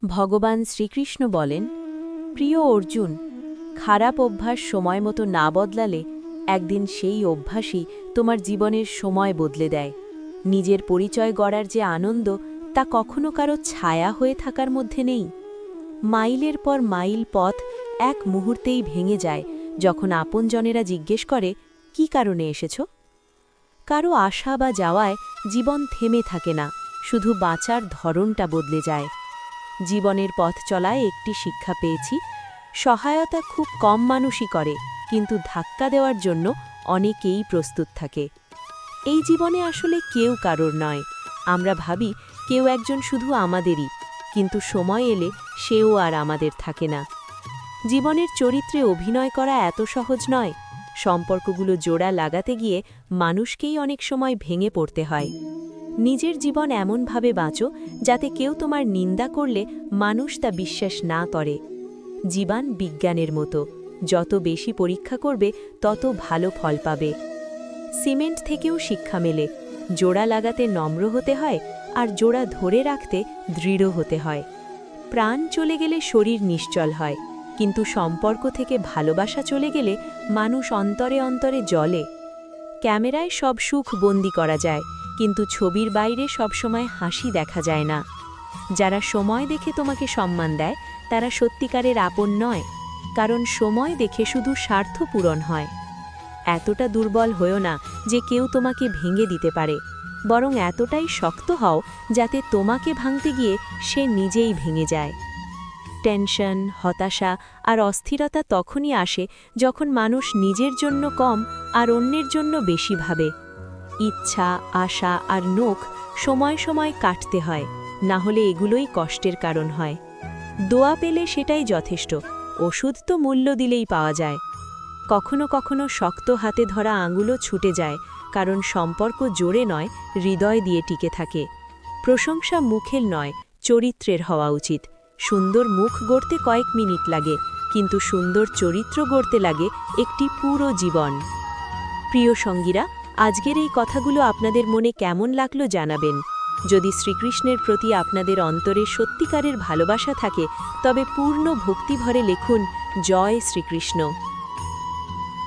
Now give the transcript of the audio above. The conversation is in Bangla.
ভগবান শ্রীকৃষ্ণ বলেন, প্রিয় অর্জুন, খারাপ অভ্যাস সময় মতো না বদলালে একদিন সেই অভ্যাসই তোমার জীবনের সময় বদলে দেয়। নিজের পরিচয় গড়ার যে আনন্দ, তা কখনো কারো ছায়া হয়ে থাকার মধ্যে নেই। মাইলের পর মাইল পথ এক মুহূর্তেই ভেঙে যায় যখন আপনজনেরা জিজ্ঞেস করে, কি কারণে এসেছ? কারো আসা বা যাওয়ায় জীবন থেমে থাকে না, শুধু বাঁচার ধরনটা বদলে যায়। জীবনের পথ চলায় একটি শিক্ষা পেয়েছি, সহায়তা খুব কম মানুষই করে, কিন্তু ধাক্কা দেওয়ার জন্য অনেকেই প্রস্তুত থাকে। এই জীবনে আসলে কেউ কারোর নয়। আমরা ভাবি কেউ একজন শুধু আমাদেরই, কিন্তু সময় এলে সেও আর আমাদের থাকে না। জীবনের চরিত্রে অভিনয় করা এত সহজ নয়। সম্পর্কগুলো জোড়া লাগাতে গিয়ে মানুষকেই অনেক সময় ভেঙে পড়তে হয়। নিজের জীবন এমনভাবে বাঁচো যাতে কেউ তোমার নিন্দা করলে মানুষ তা বিশ্বাস না করে। জীবন বিজ্ঞানের মতো, যত বেশি পরীক্ষা করবে তত ভালো ফল পাবে। সিমেন্ট থেকেও শিক্ষা মেলে, জোড়া লাগাতে নম্র হতে হয়, আর জোড়া ধরে রাখতে দৃঢ় হতে হয়। প্রাণ চলে গেলে শরীর নিশ্চল হয়, কিন্তু সম্পর্ক থেকে ভালোবাসা চলে গেলে মানুষ অন্তরে অন্তরে জ্বলে। ক্যামেরায় সব সুখ বন্দি করা যায়, কিন্তু ছবির বাইরে সবসময় হাসি দেখা যায় না। যারা সময় দেখে তোমাকে সম্মান দেয় তারা সত্যিকারের আপন নয়, কারণ সময় দেখে শুধু স্বার্থ পূরণ হয়। এতটা দুর্বল হয়েও না যে কেউ তোমাকে ভেঙে দিতে পারে, বরং এতটাই শক্ত হও যাতে তোমাকে ভাঙতে গিয়ে সে নিজেই ভেঙে যায়। টেনশন, হতাশা আর অস্থিরতা তখনই আসে যখন মানুষ নিজের জন্য কম আর অন্যের জন্য বেশি ভাবে। ইচ্ছা, আশা আর নোখ সময় সময় কাটতে হয়, না হলে এগুলোই কষ্টের কারণ হয়। দোয়া পেলে সেটাই যথেষ্ট, ওষুধ তো মূল্য দিলেই পাওয়া যায়। কখনো কখনো শক্ত হাতে ধরা আঙুলও ছুটে যায়, কারণ সম্পর্ক জোরে নয়, হৃদয় দিয়ে টিকে থাকে। প্রশংসা মুখের নয়, চরিত্রের হওয়া উচিত। সুন্দর মুখ গড়তে কয়েক মিনিট লাগে, কিন্তু সুন্দর চরিত্র গড়তে লাগে একটি পুরো জীবন। প্রিয় সঙ্গীরা, আজকের এই কথাগুলো আপনাদের মনে কেমন লাগলো জানাবেন। যদি শ্রীকৃষ্ণের প্রতি আপনাদের অন্তরে সত্যিকারের ভালোবাসা থাকে, তবে পূর্ণ ভক্তিভরে লিখুন, জয় শ্রীকৃষ্ণ।